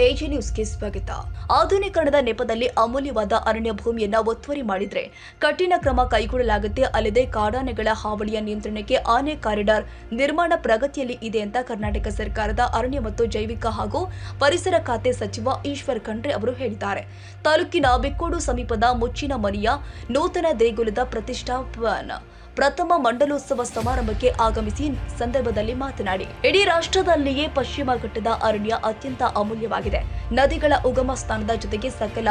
AG ನ್ಯೂಸ್ಗೆ ಸ್ವಾಗತ. ಆಧುನೀಕರಣದ ನೆಪದಲ್ಲಿ ಅಮೂಲ್ಯವಾದ ಅರಣ್ಯ ಭೂಮಿಯನ್ನು ಒತ್ತುವರಿ ಮಾಡಿದರೆ ಕಠಿಣ ಕ್ರಮ ಕೈಗೊಳ್ಳಲಾಗುತ್ತೆ. ಅಲ್ಲದೆ ಕಾಡಾನೆಗಳ ಹಾವಳಿಯ ನಿಯಂತ್ರಣಕ್ಕೆ ಆನೆ ಕಾರಿಡಾರ್ ನಿರ್ಮಾಣ ಪ್ರಗತಿಯಲ್ಲಿ ಇದೆ ಅಂತ ಕರ್ನಾಟಕ ಸರ್ಕಾರದ ಅರಣ್ಯ ಮತ್ತು ಜೈವಿಕ ಹಾಗೂ ಪರಿಸರ ಖಾತೆ ಸಚಿವ ಈಶ್ವರ್ ಖಂಡ್ರೆ ಅವರು ಹೇಳಿದ್ದಾರೆ. ತಾಲೂಕಿನ ಬೆಕ್ಕೋಡು ಸಮೀಪದ ಮುಚ್ಚಿನ ಮನೆಯ ನೂತನ ದೇಗುಲದ ಪ್ರತಿಷ್ಠಾಪನಾ ಪ್ರಥಮ ಮಂಡಲೋತ್ಸವ ಸಮಾರಂಭಕ್ಕೆ ಆಗಮಿಸಿ ಸಂದರ್ಭದಲ್ಲಿ ಮಾತನಾಡಿ, ಇಡೀ ರಾಷ್ಟ್ರದಲ್ಲಿಯೇ ಪಶ್ಚಿಮ ಘಟ್ಟದ ಅರಣ್ಯ ಅತ್ಯಂತ ಅಮೂಲ್ಯವಾಗಿದೆ. ನದಿಗಳ ಉಗಮ ಸ್ಥಾನದ ಜೊತೆಗೆ ಸಕಲ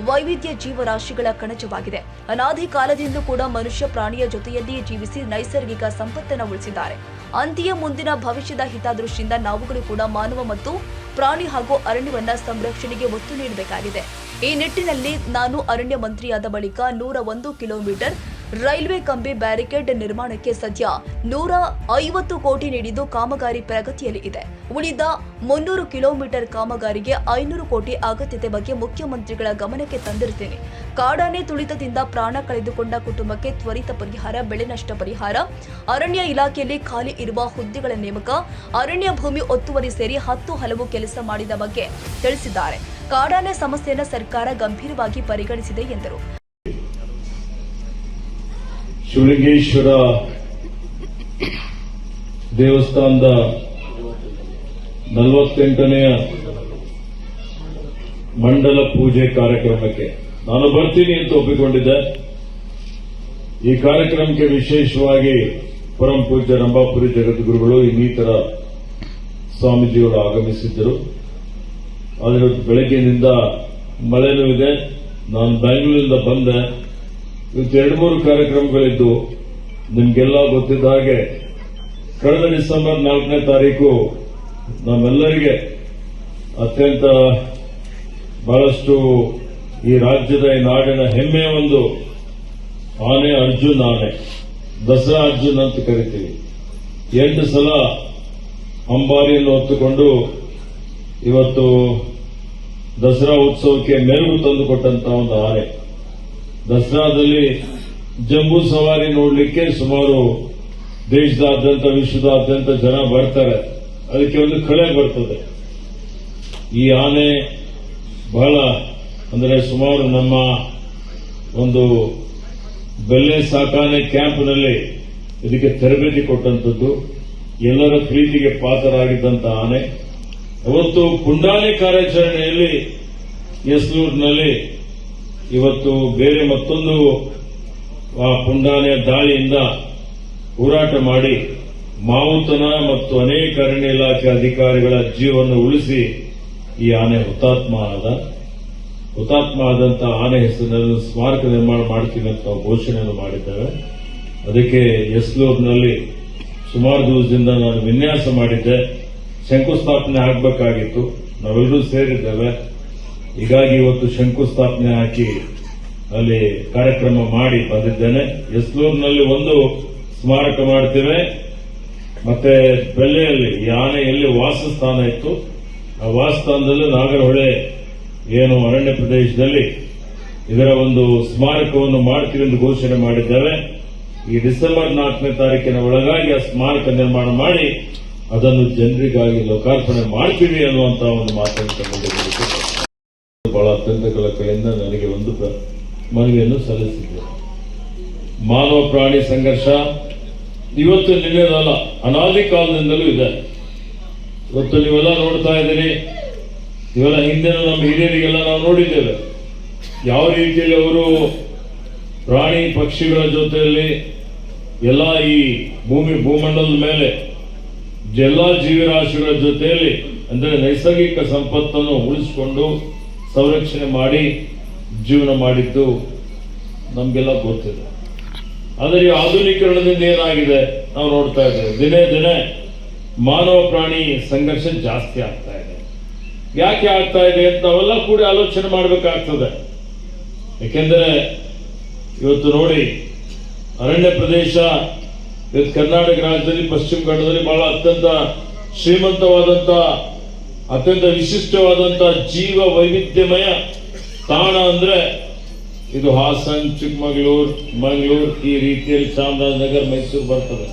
ವೈವಿಧ್ಯ ಜೀವರಾಶಿಗಳ ಕಣಜವಾಗಿದೆ. ಅನಾದಿ ಕಾಲದಿಂದ ಕೂಡ ಮನುಷ್ಯ ಪ್ರಾಣಿಯ ಜೊತೆಯಲ್ಲಿಯೇ ಜೀವಿಸಿ ನೈಸರ್ಗಿಕ ಸಂಪತ್ತನ್ನು ಉಳಿಸಿದ್ದಾರೆ. ಅಂತೆಯೇ ಮುಂದಿನ ಭವಿಷ್ಯದ ಹಿತದೃಷ್ಟಿಯಿಂದ ನಾವುಗಳು ಕೂಡ ಮಾನವ ಮತ್ತು ಪ್ರಾಣಿ ಹಾಗೂ ಅರಣ್ಯವನ್ನ ಸಂರಕ್ಷಣೆಗೆ ಒತ್ತು ನೀಡಬೇಕಾಗಿದೆ. ಈ ನಿಟ್ಟಿನಲ್ಲಿ ನಾನು ಅರಣ್ಯ ಮಂತ್ರಿಯಾದ ಬಳಿಕ 101 ಕಿಲೋಮೀಟರ್ ರೈಲ್ವೆ ಕಂಬಿ ಬ್ಯಾರಿಕೇಡ್ ನಿರ್ಮಾಣಕ್ಕೆ ಸದ್ಯ 150 ಕೋಟಿ ನೀಡಿದ್ದು ಕಾಮಗಾರಿ ಪ್ರಗತಿಯಲ್ಲಿ ಇದೆ. ಉಳಿದ 300 ಕಿಲೋಮೀಟರ್ ಕಾಮಗಾರಿಗೆ 500 ಕೋಟಿ ಅಗತ್ಯತೆ ಬಗ್ಗೆ ಮುಖ್ಯಮಂತ್ರಿಗಳ ಗಮನಕ್ಕೆ ತಂದಿರುತ್ತೇನೆ. ಕಾಡಾನೆ ತುಳಿತದಿಂದ ಪ್ರಾಣ ಕಳೆದುಕೊಂಡ ಕುಟುಂಬಕ್ಕೆ ತ್ವರಿತ ಪರಿಹಾರ, ಬೆಳೆ ನಷ್ಟ ಪರಿಹಾರ, ಅರಣ್ಯ ಇಲಾಖೆಯಲ್ಲಿ ಖಾಲಿ ಇರುವ ಹುದ್ದೆಗಳ ನೇಮಕ, ಅರಣ್ಯ ಭೂಮಿ ಒತ್ತುವರಿ ಸೇರಿ 10 ಹಲವು ಕೆಲಸ ಮಾಡಿದ ಬಗ್ಗೆ ತಿಳಿಸಿದ್ದಾರೆ. ಕಾಡಾನೆ ಸಮಸ್ಯೆಯನ್ನು ಸರ್ಕಾರ ಗಂಭೀರವಾಗಿ ಪರಿಗಣಿಸಿದೆ ಎಂದರು. ಶಿವಲಿಂಗೇಶ್ವರ ದೇವಸ್ಥಾನದ 48ನೇ ಮಂಡಲ ಪೂಜೆ ಕಾರ್ಯಕ್ರಮಕ್ಕೆ ನಾನು ಬರ್ತೀನಿ ಅಂತ ಒಪ್ಪಿಕೊಂಡಿದ್ದೆ. ಈ ಕಾರ್ಯಕ್ರಮಕ್ಕೆ ವಿಶೇಷವಾಗಿ ಪರಂ ಪೂಜ್ಯ ರಂಭಾಪುರಿ ಜಗದ್ಗುರುಗಳು ಇನ್ನಿತರ ಸ್ವಾಮೀಜಿಗಳು ಆಗಮಿಸಿದ್ದರು. ಆದರೆ ಬೆಳಗ್ಗಿನಿಂದ ಮಳೆನೂ ಇದೆ. ನಾನು ಬೆಂಗಳೂರಿನಿಂದ ಬಂದೆ. ಇವತ್ತು 2-3 ಕಾರ್ಯಕ್ರಮಗಳಿದ್ದು ನಿಮಗೆಲ್ಲ ಗೊತ್ತಿದ್ದ ಹಾಗೆ ಕಳೆದ ಡಿಸೆಂಬರ್ 4ನೇ ತಾರೀಕು ನಮ್ಮೆಲ್ಲರಿಗೆ ಅತ್ಯಂತ ಬಹಳಷ್ಟು ಈ ರಾಜ್ಯದ ಈ ನಾಡಿನ ಹೆಮ್ಮೆಯ ಒಂದು ಆನೆ ಅರ್ಜುನ್ ಆನೆ, ದಸರಾ ಅರ್ಜುನ್ ಅಂತ ಕರಿತೀವಿ. 8 ಸಲ ಅಂಬಾರಿಯನ್ನು ಹೊತ್ತುಕೊಂಡು ಇವತ್ತು ದಸರಾ ಉತ್ಸವಕ್ಕೆ ಮೆರುಗು ತಂದುಕೊಟ್ಟಂತಹ ಒಂದು ಆನೆ. ದಸರಾದಲ್ಲಿ ಜಂಬೂ ಸವಾರಿ ನೋಡಲಿಕ್ಕೆ ಸುಮಾರು ದೇಶದಾದ್ಯಂತ ವಿಶ್ವದಾದ್ಯಂತ ಜನ ಬರ್ತಾರೆ. ಅದಕ್ಕೆ ಒಂದು ಕಳೆ ಬರ್ತದೆ. ಈ ಆನೆ ಬಹಳ ಅಂದರೆ ಸುಮಾರು ನಮ್ಮ ಒಂದು ಬೆಲೆ ಸಾಕಾಣೆ ಕ್ಯಾಂಪ್ನಲ್ಲಿ ಇದಕ್ಕೆ ತರಬೇತಿ ಕೊಟ್ಟಂತದ್ದು, ಎಲ್ಲರ ಪ್ರೀತಿಗೆ ಪಾತ್ರರಾಗಿದ್ದಂತ ಆನೆ. ಅವತ್ತು ಪುಂಡಾನೆ ಕಾರ್ಯಾಚರಣೆಯಲ್ಲಿ ಯಸ್ಲೂರಿನಲ್ಲಿ ಇವತ್ತು ಬೇರೆ ಮತ್ತೊಂದು ಪುಂಡಾನೆಯ ದಾಳಿಯಿಂದ ಹೋರಾಟ ಮಾಡಿ ಮಾವುತನ ಮತ್ತು ಅನೇಕ ಅರಣ್ಯ ಇಲಾಖೆ ಅಧಿಕಾರಿಗಳ ಜೀವವನ್ನು ಉಳಿಸಿ ಈ ಆನೆ ಹುತಾತ್ಮ ಆದಂತಹ ಆನೆ ಹೆಸರಿನಲ್ಲಿ ಸ್ಮಾರಕ ನಿರ್ಮಾಣ ಮಾಡ್ತೀವಿ ಅಂತ ನಾವು ಘೋಷಣೆಯನ್ನು ಮಾಡಿದ್ದೇವೆ. ಅದಕ್ಕೆ ಯಸ್ಲೂರಿನಲ್ಲಿ ಸುಮಾರು ದಿವಸದಿಂದ ನಾನು ವಿನ್ಯಾಸ ಮಾಡಿದ್ದೆ. ಶಂಕುಸ್ಥಾಪನೆ ಆಗಬೇಕಾಗಿತ್ತು. ನಾವೆಲ್ಲರೂ ಸೇರಿದ್ದೇವೆ. ಹೀಗಾಗಿ ಇವತ್ತು ಶಂಕುಸ್ಥಾಪನೆ ಹಾಕಿ ಅಲ್ಲಿ ಕಾರ್ಯಕ್ರಮ ಮಾಡಿ ಬಂದಿದ್ದೇನೆ. ಯಸ್ಲೂರಿನಲ್ಲಿ ಒಂದು ಸ್ಮಾರಕ ಮಾಡ್ತೇವೆ. ಮತ್ತೆ ಬೆಲ್ಲೆಯಲ್ಲಿ ಈ ಆನೆ ಎಲ್ಲಿ ವಾಸಸ್ಥಾನ ಇತ್ತು ಆ ವಾಸಸ್ಥಾನದಲ್ಲಿ ನಾಗರಹೊಳೆ ಏನು ಅರಣ್ಯ ಪ್ರದೇಶದಲ್ಲಿ ಇದರ ಒಂದು ಸ್ಮಾರಕವನ್ನು ಮಾಡ್ತೀವಿ ಎಂದು ಘೋಷಣೆ ಮಾಡಿದ್ದೇವೆ. ಈ ಡಿಸೆಂಬರ್ 4ನೇ ತಾರೀಕಿನ ಒಳಗಾಗಿ ಆ ಸ್ಮಾರಕ ನಿರ್ಮಾಣ ಮಾಡಿ ಅದನ್ನು ಜನರಿಗಾಗಿ ಲೋಕಾರ್ಪಣೆ ಮಾಡ್ತೀವಿ ಅನ್ನುವಂತಹ ಒಂದು ಮಾತನ್ನು ತಗೊಂಡಿದ್ದೀವಿ. ಬಹಳ ಅತ್ಯಂತ ಕಳಕಳಿಯಿಂದ ನನಗೆ ಒಂದು ಮನವಿಯನ್ನು ಸಲ್ಲಿಸಿದ್ದೆ. ಮಾನವ ಪ್ರಾಣಿ ಸಂಘರ್ಷ ಇವತ್ತು ನಿನ್ನೆದಲ್ಲ, ಅನಾದಿ ಕಾಲದಿಂದಲೂ ಇದೆ. ಇವತ್ತು ನೀವೆಲ್ಲ ನೋಡ್ತಾ ಇದ್ದೀರಿ. ಇವೆಲ್ಲ ಹಿಂದಿನ ನಮ್ಮ ಹಿರಿಯರಿಗೆಲ್ಲ ನಾವು ನೋಡಿದ್ದೇವೆ ಯಾವ ರೀತಿಯಲ್ಲಿ ಅವರು ಪ್ರಾಣಿ ಪಕ್ಷಿಗಳ ಜೊತೆಯಲ್ಲಿ ಎಲ್ಲ ಈ ಭೂಮಂಡಲದ ಮೇಲೆ ಎಲ್ಲ ಜೀವರಾಶಿಗಳ ಜೊತೆಯಲ್ಲಿ ಅಂದರೆ ನೈಸರ್ಗಿಕ ಸಂಪತ್ತನ್ನು ಉಳಿಸಿಕೊಂಡು ಸಂರಕ್ಷಣೆ ಮಾಡಿ ಜೀವನ ಮಾಡಿದ್ದು ನಮಗೆಲ್ಲ ಗೊತ್ತಿದೆ. ಆದರೆ ಈ ಆಧುನೀಕರಣದಿಂದ ಏನಾಗಿದೆ ನಾವು ನೋಡ್ತಾ ಇದ್ದೇವೆ. ದಿನೇ ದಿನೇ ಮಾನವ ಪ್ರಾಣಿ ಸಂಘರ್ಷ ಜಾಸ್ತಿ ಆಗ್ತಾ ಇದೆ. ಯಾಕೆ ಆಗ್ತಾ ಇದೆ ಅಂತ ನಾವೆಲ್ಲ ಕೂಡ ಆಲೋಚನೆ ಮಾಡಬೇಕಾಗ್ತದೆ. ಯಾಕೆಂದರೆ ಇವತ್ತು ನೋಡಿ ಅರಣ್ಯ ಪ್ರದೇಶ ಇವತ್ತು ಕರ್ನಾಟಕ ರಾಜ್ಯದಲ್ಲಿ ಪಶ್ಚಿಮ ಘಟ್ಟದಲ್ಲಿ ಬಹಳ ಅತ್ಯಂತ ಶ್ರೀಮಂತವಾದಂತ ಅತ್ಯಂತ ವಿಶಿಷ್ಟವಾದಂತ ಜೀವ ವೈವಿಧ್ಯಮಯ ತಾಣ ಅಂದ್ರೆ ಇದು ಹಾಸನ್, ಚಿಕ್ಕಮಗಳೂರು, ಮಂಗಳೂರು ಈ ರೀತಿಯಲ್ಲಿ ಚಾಮರಾಜನಗರ, ಮೈಸೂರು ಬರ್ತದೆ.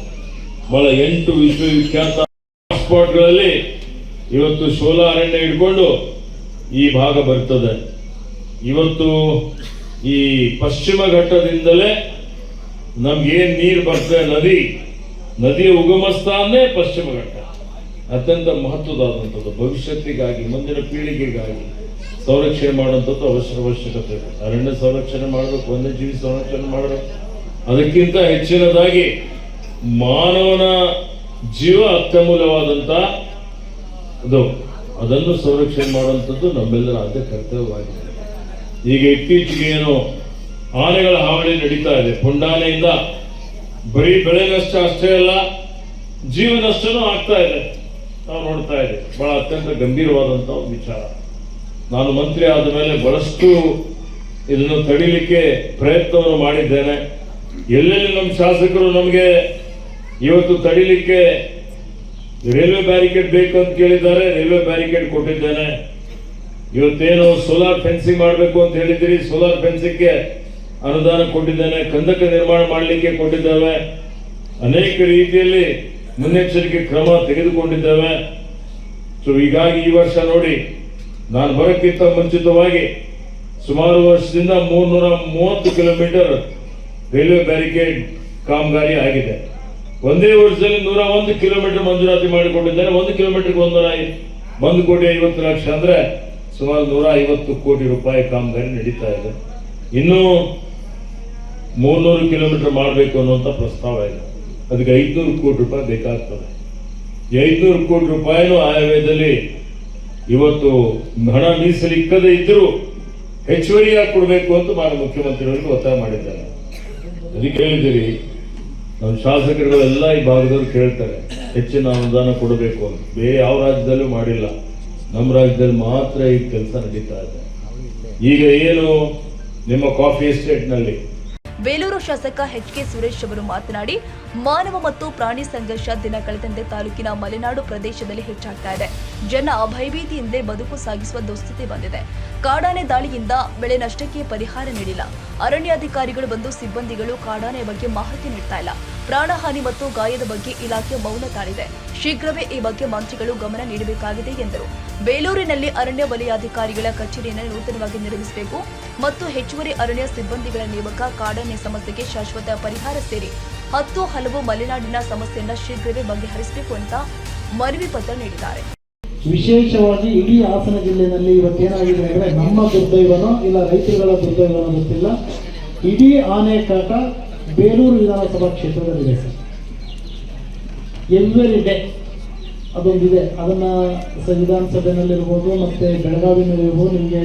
ಬಹಳ 8 ವಿಶ್ವವಿಖ್ಯಾತ ಹಾಟ್ಸ್ಪಾಟ್ಗಳಲ್ಲಿ ಇವತ್ತು ಶೋಲಾ ಅರಣ್ಯ ಹಿಡ್ಕೊಂಡು ಈ ಭಾಗ ಬರ್ತದೆ. ಇವತ್ತು ಈ ಪಶ್ಚಿಮ ಘಟ್ಟದಿಂದಲೇ ನಮ್ಗೇನ್ ನೀರು ಬರ್ತದೆ, ನದಿಯ ಉಗಮ ಸ್ಥಾನನೇ ಪಶ್ಚಿಮ ಘಟ್ಟ. ಅತ್ಯಂತ ಮಹತ್ವದಾದಂಥದ್ದು. ಭವಿಷ್ಯತ್ತಿಗಾಗಿ, ಮುಂದಿನ ಪೀಳಿಗೆಗಾಗಿ ಸಂರಕ್ಷಣೆ ಮಾಡುವಂಥದ್ದು ಅವಶ್ಯಕತೆ ಇದೆ. ಅರಣ್ಯ ಸಂರಕ್ಷಣೆ ಮಾಡಬೇಕು, ವನ್ಯಜೀವಿ ಸಂರಕ್ಷಣೆ ಮಾಡಬೇಕು. ಅದಕ್ಕಿಂತ ಹೆಚ್ಚಿನದಾಗಿ ಮಾನವನ ಜೀವ ಅತ್ಯಮೂಲ್ಯವಾದಂಥ ಅದನ್ನು ಸಂರಕ್ಷಣೆ ಮಾಡುವಂಥದ್ದು ನಮ್ಮೆಲ್ಲರ ಆದ್ಯ ಕರ್ತವ್ಯವಾಗಿದೆ. ಈಗ ಇತ್ತೀಚೆಗೆ ಏನು ಆನೆಗಳ ಹಾವಳಿ ನಡೀತಾ ಇದೆ. ಪುಂಡಾನೆಯಿಂದ ಬರೀ ಬೆಳೆ ನಷ್ಟ ಅಷ್ಟೇ ಅಲ್ಲ, ಜೀವ ನಷ್ಟನೂ ಆಗ್ತಾ ಇದೆ. ನಾವು ನೋಡ್ತಾ ಇದ್ದೇವೆ. ಬಹಳ ಅತ್ಯಂತ ಗಂಭೀರವಾದಂಥ ಒಂದು ವಿಚಾರ. ನಾನು ಮಂತ್ರಿ ಆದ ಮೇಲೆ ಬಹಳಷ್ಟು ಇದನ್ನು ತಡಿಲಿಕ್ಕೆ ಪ್ರಯತ್ನವನ್ನು ಮಾಡಿದ್ದೇನೆ. ಎಲ್ಲೆಲ್ಲಿ ನಮ್ಮ ಶಾಸಕರು ನಮಗೆ ಇವತ್ತು ತಡಿಲಿಕ್ಕೆ ರೈಲ್ವೆ ಬ್ಯಾರಿಕೇಡ್ ಬೇಕು ಅಂತ ಕೇಳಿದ್ದಾರೆ, ರೈಲ್ವೆ ಬ್ಯಾರಿಕೇಡ್ ಕೊಟ್ಟಿದ್ದೇನೆ. ಇವತ್ತೇನು ಸೋಲಾರ್ ಫೆನ್ಸಿಂಗ್ ಮಾಡಬೇಕು ಅಂತ ಹೇಳಿದ್ದೀರಿ, ಸೋಲಾರ್ ಫೆನ್ಸಿಂಗ್ಗೆ ಅನುದಾನ ಕೊಟ್ಟಿದ್ದೇನೆ. ಕಂದಕ ನಿರ್ಮಾಣ ಮಾಡಲಿಕ್ಕೆ ಕೊಟ್ಟಿದ್ದೇವೆ. ಅನೇಕ ರೀತಿಯಲ್ಲಿ ಮುನ್ನೆಚ್ಚರಿಕೆ ಕ್ರಮ ತೆಗೆದುಕೊಂಡಿದ್ದೇವೆ. ಸೊ ಹೀಗಾಗಿ ಈ ವರ್ಷ ನೋಡಿ, ನಾನು ಬರೋಕ್ಕಿಂತ ಮುಂಚಿತವಾಗಿ ಸುಮಾರು ವರ್ಷದಿಂದ 330 ಕಿಲೋಮೀಟರ್ ರೈಲ್ವೆ ಬ್ಯಾರಿಕೇಡ್ ಕಾಮಗಾರಿ ಆಗಿದೆ. ಒಂದೇ ವರ್ಷದಲ್ಲಿ 101 ಕಿಲೋಮೀಟರ್ ಮಂಜೂರಾತಿ ಮಾಡಿಕೊಂಡಿದ್ದೇನೆ. 1 ಕಿಲೋಮೀಟರ್ಗೆ 1,50,50,00,000 ಅಂದ್ರೆ ಸುಮಾರು 150 ಕೋಟಿ ರೂಪಾಯಿ ಕಾಮಗಾರಿ ನಡೀತಾ ಇದೆ. ಇನ್ನೂ 300 ಕಿಲೋಮೀಟರ್ ಮಾಡಬೇಕು ಅನ್ನುವಂಥ ಪ್ರಸ್ತಾವ ಇದೆ. ಅದಕ್ಕೆ 500 ಕೋಟಿ ರೂಪಾಯಿ ಬೇಕಾಗ್ತದೆ. 500 ಕೋಟಿ ರೂಪಾಯಿನೂ ಆಯವ್ಯಯದಲ್ಲಿ ಇವತ್ತು ಹಣ ಮೀಸಲಿಕ್ಕದೇ ಇದ್ದರೂ ಹೆಚ್ಚುವರಿಯಾಗಿ ಕೊಡಬೇಕು ಅಂತ ಮಾನ್ಯ ಮುಖ್ಯಮಂತ್ರಿಯವರಿಗೆ ಒತ್ತಾಯ ಮಾಡಿದ್ದಾರೆ. ಅದಕ್ಕೆ ಹೇಳಿದ್ದೀರಿ, ನಮ್ಮ ಶಾಸಕರುಗಳೆಲ್ಲ ಈ ಭಾಗದವ್ರು ಕೇಳ್ತಾರೆ ಹೆಚ್ಚಿನ ಅನುದಾನ ಕೊಡಬೇಕು ಅಂತ. ಬೇರೆ ಯಾವ ರಾಜ್ಯದಲ್ಲೂ ಮಾಡಿಲ್ಲ, ನಮ್ಮ ರಾಜ್ಯದಲ್ಲಿ ಮಾತ್ರ ಈ ಕೆಲಸ ನಡೀತಾ ಇದೆ. ಈಗ ಏನು ನಿಮ್ಮ ಕಾಫಿ ಎಸ್ಟೇಟ್ನಲ್ಲಿ ಬೇಲೂರು ಶಾಸಕ ಎಚ್.ಕೆ. ಸುರೇಶ್ ಅವರು ಮಾತನಾಡಿ, ಮಾನವ ಮತ್ತು ಪ್ರಾಣಿ ಸಂಘರ್ಷ ದಿನ ಕಳೆದಂತೆ ತಾಲೂಕಿನ ಮಲೆನಾಡು ಪ್ರದೇಶದಲ್ಲಿ ಹೆಚ್ಚಾಗ್ತಾ ಇದೆ. ಜನ ಭಯಭೀತಿಯಿಂದಲೇ ಬದುಕು ಸಾಗಿಸುವ ದುಸ್ಥಿತಿ ಬಂದಿದೆ. ಕಾಡಾನೆ ದಾಳಿಯಿಂದ ಬೆಳೆ ನಷ್ಟಕ್ಕೆ ಪರಿಹಾರ ನೀಡಿಲ್ಲ. ಅರಣ್ಯಾಧಿಕಾರಿಗಳು ಬಂದು ಸಿಬ್ಬಂದಿಗಳು ಕಾಡಾನೆ ಬಗ್ಗೆ ಮಾಹಿತಿ ನೀಡ್ತಾ ಇಲ್ಲ. ಪ್ರಾಣಹಾನಿ ಮತ್ತು ಗಾಯದ ಬಗ್ಗೆ ಇಲಾಖೆ ಮೌನ ತಾಳಿದೆ. ಶೀಘ್ರವೇ ಈ ಬಗ್ಗೆ ಮಂತ್ರಿಗಳು ಗಮನ ನೀಡಬೇಕಾಗಿದೆ ಎಂದರು. ಬೇಲೂರಿನಲ್ಲಿ ಅರಣ್ಯ ವಲಯಾಧಿಕಾರಿಗಳ ಕಚೇರಿಯನ್ನು ನೂತನವಾಗಿ ನಿರ್ಮಿಸಬೇಕು ಮತ್ತು ಹೆಚ್ಚುವರಿ ಅರಣ್ಯ ಸಿಬ್ಬಂದಿಗಳ ನೇಮಕ, ಕಾಡಾನೆ ಸಮಸ್ಯೆಗೆ ಶಾಶ್ವತ ಪರಿಹಾರ ಸೇರಿ 10 ಹಲವು ಮಲೆನಾಡಿನ ಸಮಸ್ಯೆಯನ್ನು ಶೀಘ್ರವೇ ಬಗೆಹರಿಸಬೇಕು ಅಂತ ಮನವಿ ಪತ್ರ ನೀಡಿದ್ದಾರೆ. ವಿಶೇಷವಾಗಿ ಇಡೀ ಹಾಸನ ಜಿಲ್ಲೆಯಲ್ಲಿ ಇವತ್ತೇನಾಗಿದೆ ಅಂದರೆ, ನಮ್ಮ ದುರ್ದೈವನೋ ಇಲ್ಲ ರೈತರುಗಳ ದುರ್ದೈವನೋ ಗೊತ್ತಿಲ್ಲ, ಇಡೀ ಆನೆ ಕಾಟ ಬೇಲೂರು ವಿಧಾನಸಭಾ ಕ್ಷೇತ್ರದಲ್ಲಿದೆ ಸರ್. ಎವ್ರಿ ಡೇ ಅದೊಂದಿದೆ. ಅದನ್ನು ವಿಧಾನಸಭೆಯಲ್ಲಿರ್ಬೋದು ಮತ್ತು ಬೆಳಗಾವಿನಲ್ಲಿರ್ಬೋದು ನಿಮಗೆ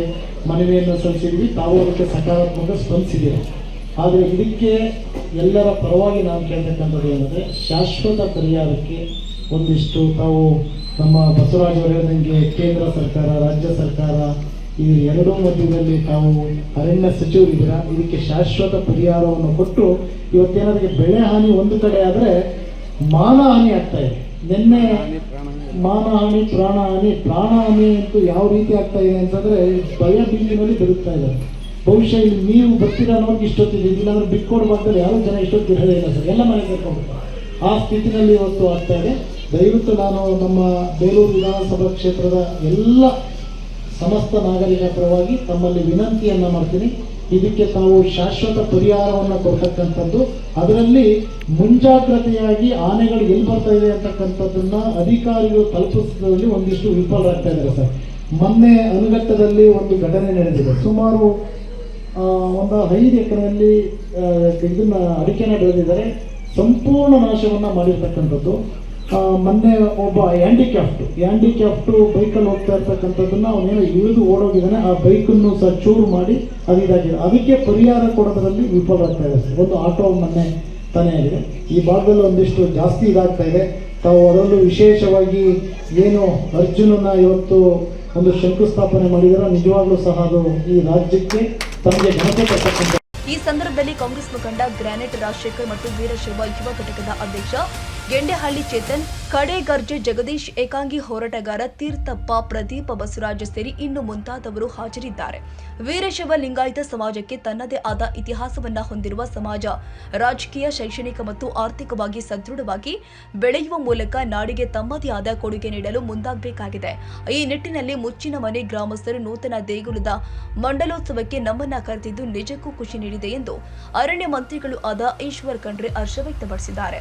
ಮನವಿಯನ್ನು ಸಲ್ಲಿಸಿದ್ವಿ. ತಾವು ಅದಕ್ಕೆ ಸಕಾರಾತ್ಮಕ ಸ್ಪಂದಿಸಿದ್ದೀವಿ. ಆದರೆ ಇದಕ್ಕೆ ಎಲ್ಲರ ಪರವಾಗಿ ನಾನು ಕೇಳ್ತಕ್ಕಂಥದ್ದು ಏನಂದರೆ, ಶಾಶ್ವತ ಪರಿಹಾರಕ್ಕೆ ಒಂದಿಷ್ಟು ತಾವು ನಮ್ಮ ಬಸವರಾಜ್ ಅವರು ಹೇಳಿದಂಗೆ ಕೇಂದ್ರ ಸರ್ಕಾರ, ರಾಜ್ಯ ಸರ್ಕಾರ ಈ ಎರಡೂ ಮಧ್ಯದಲ್ಲಿ ತಾವು ಅರಣ್ಯ ಸಚಿವರಿದ್ದೀರಾ. ಇದಕ್ಕೆ ಶಾಶ್ವತ ಪರಿಹಾರವನ್ನು ಕೊಟ್ಟು ಇವತ್ತೇನಾದ್ರೂ ಬೆಳೆ ಹಾನಿ ಒಂದು ಕಡೆ ಆದರೆ ಮಾನಹಾನಿ ಆಗ್ತಾ ಇದೆ. ನಿನ್ನೆ ಮಾನಹಾನಿ, ಪ್ರಾಣಹಾನಿ ಅಂತೂ ಯಾವ ರೀತಿ ಆಗ್ತಾ ಇದೆ ಅಂತಂದರೆ ಭಯ ಬೀದಿನಲ್ಲಿ ಬದುಕ್ತಾ ಇದ್ದಾರೆ. ಬಹುಶಃ ಇಲ್ಲಿ ನೀವು ಬರ್ತೀರಾ ಅನ್ನೋದು ಇಷ್ಟೊತ್ತಿದೆ, ಇಲ್ಲಾಂದ್ರೆ ಬಿಟ್ಕೊಡ್ ಭಾಗದಲ್ಲಿ ಯಾರೂ ಜನ ಇಷ್ಟೊತ್ತಿರೋದೇ ಇಲ್ಲ ಸರ್, ಎಲ್ಲ ಮನೆ ಸೇರ್ಕೊಂಡ್ಬಿಡ್ತಾರೆ. ಆ ಸ್ಥಿತಿನಲ್ಲಿ ಇವತ್ತು ಆಗ್ತಾ ಇದೆ. ದಯವಿಟ್ಟು ನಾನು ನಮ್ಮ ಬೇಲೂರು ವಿಧಾನಸಭಾ ಕ್ಷೇತ್ರದ ಎಲ್ಲ ಸಮಸ್ತ ನಾಗರಿಕರ ಪರವಾಗಿ ತಮ್ಮಲ್ಲಿ ವಿನಂತಿಯನ್ನು ಮಾಡ್ತೀನಿ. ಇದಕ್ಕೆ ತಾವು ಶಾಶ್ವತ ಪರಿಹಾರವನ್ನು ಕೊಡ್ತಕ್ಕಂಥದ್ದು, ಅದರಲ್ಲಿ ಮುಂಜಾಗ್ರತೆಯಾಗಿ ಆನೆಗಳು ಎಲ್ಲಿ ಬರ್ತಾ ಇದೆ ಅಂತಕ್ಕಂಥದ್ದನ್ನ ಅಧಿಕಾರಿಗಳು ತಲುಪಿಸೋದ್ರಲ್ಲಿ ಒಂದಿಷ್ಟು ವಿಫಲರಾಗ್ತಾ ಇದ್ದಾರೆ ಸರ್. ಮೊನ್ನೆ ಅನುಘಟ್ಟದಲ್ಲಿ ಒಂದು ಘಟನೆ ನಡೆದಿದೆ. ಸುಮಾರು ಒಂದು 5 ಎಕರೆಯಲ್ಲಿ ಇದನ್ನ ಅಡಿಕೆನ ಬೆಳೆದಿದ್ದಾರೆ, ಸಂಪೂರ್ಣ ನಾಶವನ್ನು ಮಾಡಿರ್ತಕ್ಕಂಥದ್ದು. ಮೊನ್ನೆ ಒಬ್ಬ ಹ್ಯಾಂಡಿಕ್ಯಾಪ್ಟು ಬೈಕಲ್ಲಿ ಹೋಗ್ತಾ ಇರ್ತಕ್ಕಂಥದ್ದನ್ನ ಅವನೇನೋ ಇಳಿದು ಓಡೋಗಿದ್ದಾನೆ. ಆ ಬೈಕನ್ನು ಸಹ ಚೂರು ಮಾಡಿ ಅದಿದಾಗಿದೆ. ಅದಕ್ಕೆ ಪರಿಹಾರ ಕೊಡೋದ್ರಲ್ಲಿ ವಿಫಲರಾಗ್ತಾ ಇದೆ ಸರ್. ಒಂದು ಆಟೋ ಮೊನ್ನೆ ತಾನೇ ಆಗಿದೆ. ಈ ಭಾಗದಲ್ಲಿ ಒಂದಿಷ್ಟು ಜಾಸ್ತಿ ಇದಾಗ್ತಾ ಇದೆ. ತಾವು ಅದರಲ್ಲೂ ವಿಶೇಷವಾಗಿ ಏನು ಅರ್ಜುನನ ಇವತ್ತು ಒಂದು ಶಂಕುಸ್ಥಾಪನೆ ಮಾಡಿದರೆ ನಿಜವಾಗ್ಲೂ ಸಹ ಅದು ಈ ರಾಜ್ಯಕ್ಕೆ ತಮಗೆ ಘನತೆ ತರ್ತಕ್ಕಂಥ. ಈ ಸಂದರ್ಭದಲ್ಲಿ ಕಾಂಗ್ರೆಸ್ ಮುಖಂಡ ಗ್ರಾನೆಟ್ ರಾಜಶೇಖರ್ ಮತ್ತು ವೀರಶೈವ ಯುವ ಘಟಕದ ಅಧ್ಯಕ್ಷ ಗೆಂಡೆಹಳ್ಳಿ ಚೇತನ್, ಕಡೆಗರ್ಜೆ ಜಗದೀಶ್, ಏಕಾಂಗಿ ಹೋರಾಟಗಾರ ತೀರ್ಥಪ್ಪ, ಪ್ರದೀಪ ಬಸವರಾಜ ಸೇರಿ ಇನ್ನು ಮುಂತಾದವರು ಹಾಜರಿದ್ದಾರೆ. ವೀರಶೈವ ಲಿಂಗಾಯತ ಸಮಾಜಕ್ಕೆ ತನ್ನದೇ ಆದ ಇತಿಹಾಸವನ್ನ ಹೊಂದಿರುವ ಸಮಾಜ ರಾಜಕೀಯ, ಶೈಕ್ಷಣಿಕ ಮತ್ತು ಆರ್ಥಿಕವಾಗಿ ಸದೃಢವಾಗಿ ಬೆಳೆಯುವ ಮೂಲಕ ನಾಡಿಗೆ ತಮ್ಮದೇ ಆದ ಕೊಡುಗೆ ನೀಡಲು ಮುಂದಾಗಬೇಕಾಗಿದೆ. ಈ ನಿಟ್ಟಿನಲ್ಲಿ ಮುಚ್ಚಿನ ಮನೆ ಗ್ರಾಮಸ್ಥರು ನೂತನ ದೇಗುಲದ ಮಂಡಲೋತ್ಸವಕ್ಕೆ ನಮ್ಮನ್ನ ಕರೆದಿದ್ದು ನಿಜಕ್ಕೂ ಖುಷಿ ನೀಡಿದೆ ಎಂದು ಅರಣ್ಯ ಮಂತ್ರಿಗಳು ಆದ ಈಶ್ವರ್ ಖಂಡ್ರೆ ಹರ್ಷ ವ್ಯಕ್ತಪಡಿಸಿದ್ದಾರೆ.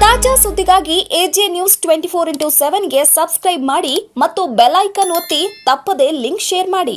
ತಾಜಾ ಸುದ್ದಿಗಾಗಿ ಎಜೆ ನ್ಯೂಸ್ 24x7 ಗೆ ಸಬ್ಸ್ಕ್ರೈಬ್ ಮಾಡಿ ಮತ್ತು ಬೆಲ್ ಐಕಾನ್ ಒತ್ತಿ ತಪ್ಪದೇ ಲಿಂಕ್ ಶೇರ್ ಮಾಡಿ.